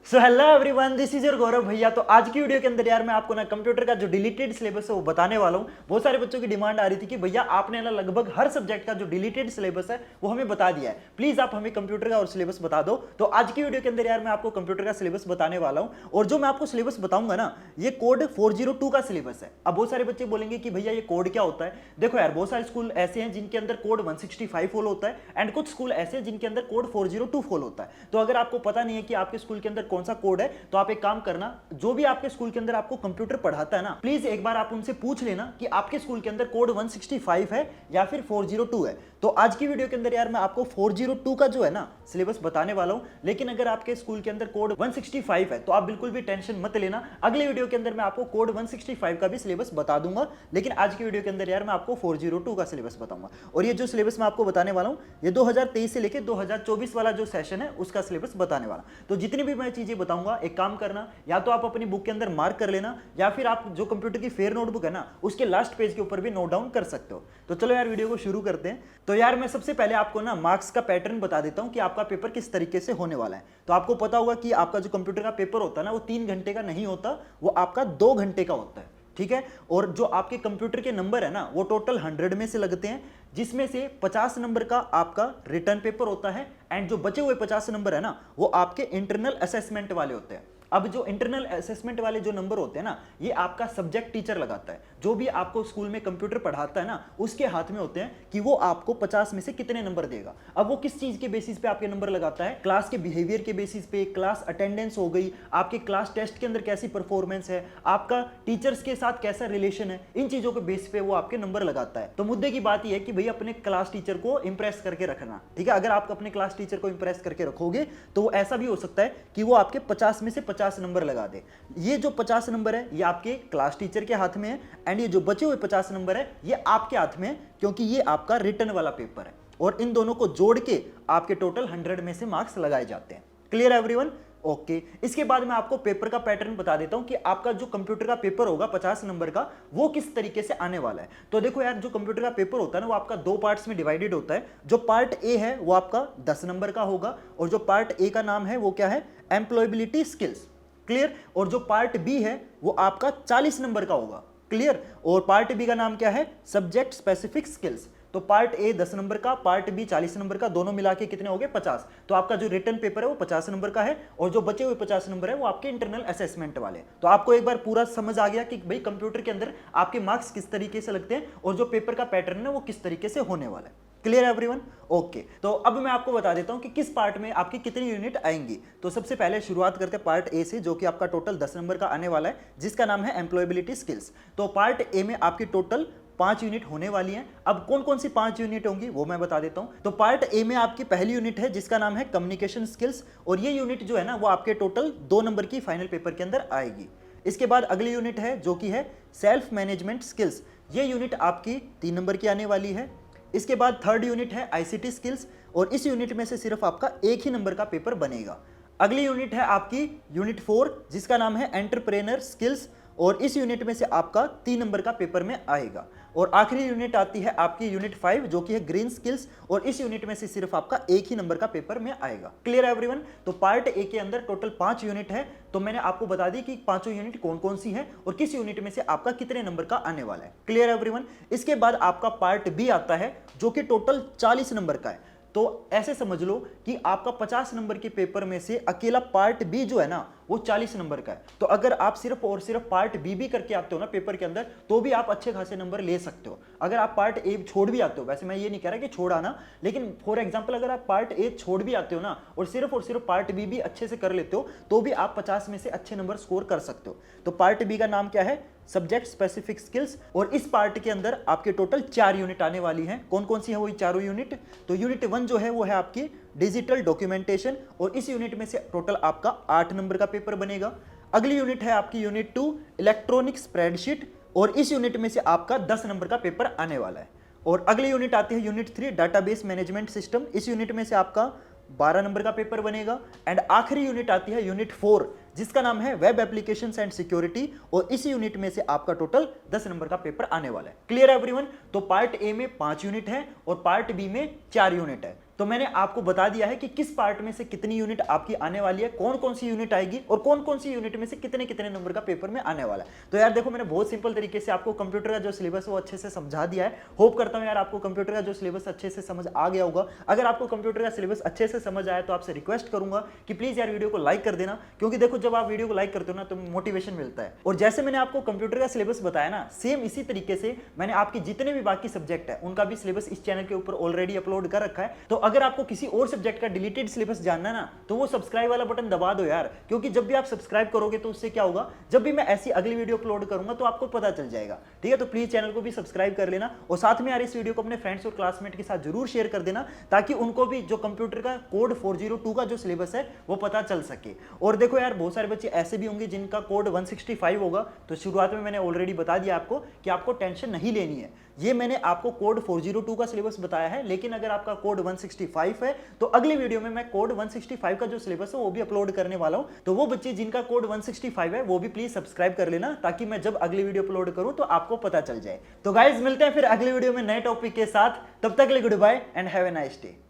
So hello everyone, this is your Gaurav भैया। तो आज की वीडियो के अंदर यार मैं आपको ना कंप्यूटर का जो डिलीटेड सिलेबस है वो बताने वाला हूँ। बहुत सारे बच्चों की डिमांड आ रही थी कि भैया आपने ना लगभग हर सब्जेक्ट का जो डिलीटेड सिलेबस है वो हमें बता दिया है, प्लीज आप हमें कंप्यूटर का और सिलेबस बता दो। तो आज की वीडियो के अंदर यार मैं आपको कंप्यूटर का सिलेबस बताने वाला हूँ, और जो मैं आपको सिलेबस बताऊंगा ना ये कोड 402 का सिलेबस है। अब बहुत सारे बच्चे बोलेंगे कि भैया ये कोड क्या होता है। देखो यार, बहुत सारे स्कूल ऐसे हैं जिनके अंदर कोड 165 फॉलो होता है, एंड कुछ स्कूल ऐसे हैं जिनके अंदर कोड 402 फॉलो होता है। तो अगर आपको पता नहीं है कि आपके स्कूल के अंदर कौन सा कोड है, तो आप एक काम करना, जो भी आपके स्कूल के अंदर आपको कंप्यूटर पढ़ाता है ना, प्लीज एक बार आप उनसे पूछ लेना कि आपके स्कूल के अंदर कोड 165 है या फिर 402 है। तो आज की वीडियो के अंदर यार मैं आपको 402 का जो है ना सिलेबस बताने वाला हूं, लेकिन अगर आपके स्कूल के अंदर कोड 165 है तो आप बिल्कुल भी टेंशन मत लेना। अगले वीडियो के अंदर मैं आपको कोड 165 का भी सिलेबस बता दूंगा, लेकिन आज की वीडियो के अंदर यार मैं आपको 402 का सिलेबस बताऊंगा। और ये जो सिलेबस मैं आपको बताने वाला हूं ये 2023 से लेकर 2024 वाला जो सेशन है उसका सिलेबस बताने वाला। तो जितनी भी मैं चीजें बताऊंगा, एक काम करना, या तो आप अपनी बुक के अंदर मार्क कर लेना, या फिर आप जो कंप्यूटर की फेयर नोटबुक है ना उसके लास्ट पेज के ऊपर भी नोट डाउन कर सकते हो। तो चलो यार वीडियो को शुरू करते हैं। तो यार मैं सबसे पहले आपको ना मार्क्स का पैटर्न बता देता हूं कि आपका पेपर किस तरीके से होने वाला है। तो आपको पता होगा कि आपका जो कंप्यूटर का पेपर होता है ना वो 3 घंटे का नहीं होता, वो आपका 2 घंटे का होता है, ठीक है। और जो आपके कंप्यूटर के नंबर है ना वो टोटल 100 में से लगते हैं, जिसमें से 50 नंबर का आपका रिटर्न पेपर होता है, एंड जो बचे हुए 50 नंबर है ना वो आपके इंटरनल असेसमेंट वाले होते हैं। अब जो इंटरनल असेसमेंट वाले जो नंबर होते हैं ना ये आपका सब्जेक्ट टीचर लगाता है, जो भी आपको स्कूल में कंप्यूटर पढ़ाता है ना उसके हाथ में होते हैं कि वो आपको 50 में से कितने नंबर देगा। अब वो किस चीज के बेसिस पे आपके नंबर लगाता है, क्लास के बिहेवियर के बेसिस पे, क्लास अटेंडेंस हो गई, आपके क्लास टेस्ट के अंदर कैसी परफॉर्मेंस है, आपका टीचर्स के साथ कैसा रिलेशन है, इन चीजों के बेसिस पे वो आपके नंबर लगाता है। तो मुद्दे की बात यह है कि भाई अपने क्लास टीचर को इंप्रेस करके रखना, ठीक है। अगर आप अपने क्लास टीचर को इंप्रेस करके रखोगे तो ऐसा भी हो सकता है कि वो आपके 50 में से 50 नंबर लगा दे। ये जो 50 नंबर है ये आपके क्लास टीचर के हाथ में है, एंड ये जो बचे हुए 50 नंबर है ये आपके हाथ में है, क्योंकि ये आपका रिटन वाला पेपर है, और इन दोनों को जोड़ के आपके टोटल 100 में से मार्क्स लगाए जाते हैं। Clear everyone? ओके। इसके बाद मैं आपको पेपर का पैटर्न बता देता हूं कि आपका जो कंप्यूटर का पेपर होगा 50 नंबर का वो किस तरीके से आने वाला है। तो देखो यार, जो कंप्यूटर का पेपर होता है ना वो आपका 2 पार्ट्स में डिवाइडेड होता है। जो पार्ट ए है वो आपका 10 नंबर का होगा, और जो पार्ट ए का नाम है वो क्या है, एम्प्लॉयबिलिटी स्किल्स। क्लियर? और जो पार्ट बी है वो आपका 40 नंबर का होगा। क्लियर? और पार्ट बी का नाम क्या है, सब्जेक्ट स्पेसिफिक स्किल्स। तो पार्ट ए 10 नंबर का, पार्ट बी 40 नंबर का, दोनों मिला के कितने हो गए, 50। तो आपका जो रिटन पेपर है वो 50 नंबर का है, और जो बचे हुए 50 नंबर है वो आपके इंटरनल असेसमेंट वाले। तो आपको एक बार पूरा समझ आ गया कि भाई कंप्यूटर के अंदर आपके मार्क्स किस तरीके से लगते हैं, और जो पेपर का पैटर्न है वो किस तरीके से होने वाला है। Clear everyone? ओके। तो अब मैं आपको बता देता हूं कि किस पार्ट में आपकी कितनी यूनिट आएंगी। तो सबसे पहले शुरुआत करते हैं पार्ट ए से, जो कि आपका टोटल 10 नंबर का आने वाला है, जिसका नाम है एम्प्लॉयबिलिटी स्किल्स। तो पार्ट ए में आपकी टोटल 5 यूनिट होने वाली हैं। अब कौन कौन सी 5 यूनिट होंगी वो मैं बता देता हूं। तो पार्ट ए में आपकी पहली यूनिट है जिसका नाम है कम्युनिकेशन स्किल्स, और ये यूनिट जो है ना वो आपके टोटल 2 नंबर की फाइनल पेपर के अंदर आएगी। इसके बाद अगली यूनिट है जो कि है सेल्फ मैनेजमेंट स्किल्स, ये यूनिट आपकी 3 नंबर की आने वाली है। इसके बाद थर्ड यूनिट है आईसीटी स्किल्स, और इस यूनिट में से सिर्फ आपका एक ही नंबर का पेपर बनेगा। अगली यूनिट है आपकी यूनिट 4 जिसका नाम है एंटरप्रेन्योर स्किल्स, और इस यूनिट में से आपका 3 नंबर का पेपर में आएगा। और आखिरी यूनिट आती है आपकी यूनिट 5 जो कि है ग्रीन स्किल्स, और इस यूनिट में से सिर्फ आपका एक ही नंबर का पेपर में आएगा। Clear everyone? तो पार्ट ए के अंदर टोटल 5 यूनिट है। तो मैंने आपको बता दी कि पांचों यूनिट कौन कौन सी है और किस यूनिट में से आपका कितने नंबर का आने वाला है। Clear everyone? इसके बाद आपका पार्ट बी आता है जो कि टोटल 40 नंबर का है। तो ऐसे समझ लो कि आपका 50 नंबर के पेपर में से अकेला पार्ट बी जो है ना वो 40 नंबर का है। तो अगर आप सिर्फ और सिर्फ पार्ट बी भी करके आते हो ना पेपर के अंदर, तो भी आप अच्छे खासे नंबर ले सकते हो। अगर आप पार्ट ए छोड़ भी आते हो, वैसे मैं ये नहीं कह रहा कि छोड़ आना, लेकिन फॉर एग्जांपल अगर आप पार्ट ए छोड़ भी आते हो ना और सिर्फ पार्ट बी भी अच्छे से कर लेते हो, तो भी आप 50 में से अच्छे नंबर स्कोर कर सकते हो। तो पार्ट बी का नाम क्या है, सब्जेक्ट स्पेसिफिक स्किल्स, और इस पार्ट के अंदर आपके टोटल 4 यूनिट आने वाली हैं। कौन कौन सी है वही चारों यूनिट? तो यूनिट 1 जो है वो है आपकी डिजिटल डॉक्यूमेंटेशन, और इस यूनिट में से टोटल आपका 8 नंबर का पेपर बनेगा। अगली यूनिट है आपकी यूनिट 2 इलेक्ट्रॉनिक स्प्रेडशीट, और इस यूनिट में से आपका 10 नंबर का पेपर आने वाला है। और अगली यूनिट आती है यूनिट 3 डाटाबेस मैनेजमेंट सिस्टम, इस यूनिट में से आपका 12 नंबर का पेपर बनेगा। एंड आखिरी यूनिट आती है यूनिट 4 जिसका नाम है वेब एप्लीकेशंस एंड सिक्योरिटी, और इस यूनिट में से आपका टोटल 10 नंबर का पेपर आने वाला है। क्लियर है एवरीवन? तो पार्ट ए में 5 यूनिट है और पार्ट बी में 4 यूनिट है। तो मैंने आपको बता दिया है कि किस पार्ट में से कितनी यूनिट आपकी आने वाली है, कौन कौन सी यूनिट आएगी और कौन कौन सी यूनिट में से कितने कितने नंबर का पेपर में आने वाला है। तो यार देखो, मैंने बहुत सिंपल तरीके से आपको कंप्यूटर का जो सिलेबस है वो अच्छे से समझा दिया है। होप करता हूं यार आपको कंप्यूटर का जो सिलेबस अच्छे से समझ आ गया होगा। अगर आपको कंप्यूटर का सिलेबस अच्छे से समझ आया तो आपसे रिक्वेस्ट करूंगा कि प्लीज यार वीडियो को लाइक कर देना, क्योंकि देखो जब आप वीडियो को लाइक करते हो ना तो मोटिवेशन मिलता है। और जैसे मैंने आपको कंप्यूटर का सिलेबस बताया ना, सेम इसी तरीके से मैंने आपके जितने भी बाकी सब्जेक्ट है उनका भी सिलेबस इस चैनल के ऊपर ऑलरेडी अपलोड कर रखा है। तो अगर आपको किसी और सब्जेक्ट का डिलीटेड सिलेबस जानना है ना, तो वो सब्सक्राइब वाला बटन दबा दो यार, क्योंकि जब भी आप सब्सक्राइब करोगे तो उससे क्या होगा, जब भी मैं ऐसी अगली वीडियो अपलोड करूंगा तो आपको पता चल जाएगा। ठीक है, तो प्लीज चैनल को भी सब्सक्राइब कर लेना और साथ में यार इस वीडियो को अपने फ्रेंड्स और क्लासमेट के साथ जरूर शेयर कर देना, ताकि उनको भी जो कंप्यूटर का कोड 402 का जो सिलेबस है वो पता चल सके। और देखो यार, बहुत सारे बच्चे ऐसे भी होंगे जिनका कोड 165 होगा, तो शुरुआत में मैंने ऑलरेडी बता दिया आपको कि आपको टेंशन नहीं लेनी है। ये मैंने आपको कोड 402 का सिलेबस बताया है, लेकिन अगर आपका कोड 165 है तो अगली वीडियो में मैं कोड 165 का जो सिलेबस है वो भी अपलोड करने वाला हूं। तो वो बच्चे जिनका कोड 165 है वो भी प्लीज सब्सक्राइब कर लेना, ताकि मैं जब अगली वीडियो अपलोड करूं तो आपको पता चल जाए। तो गाइज मिलते हैं फिर अगली वीडियो में नए टॉपिक के साथ, तब तक के लिए goodbye and have a nice day.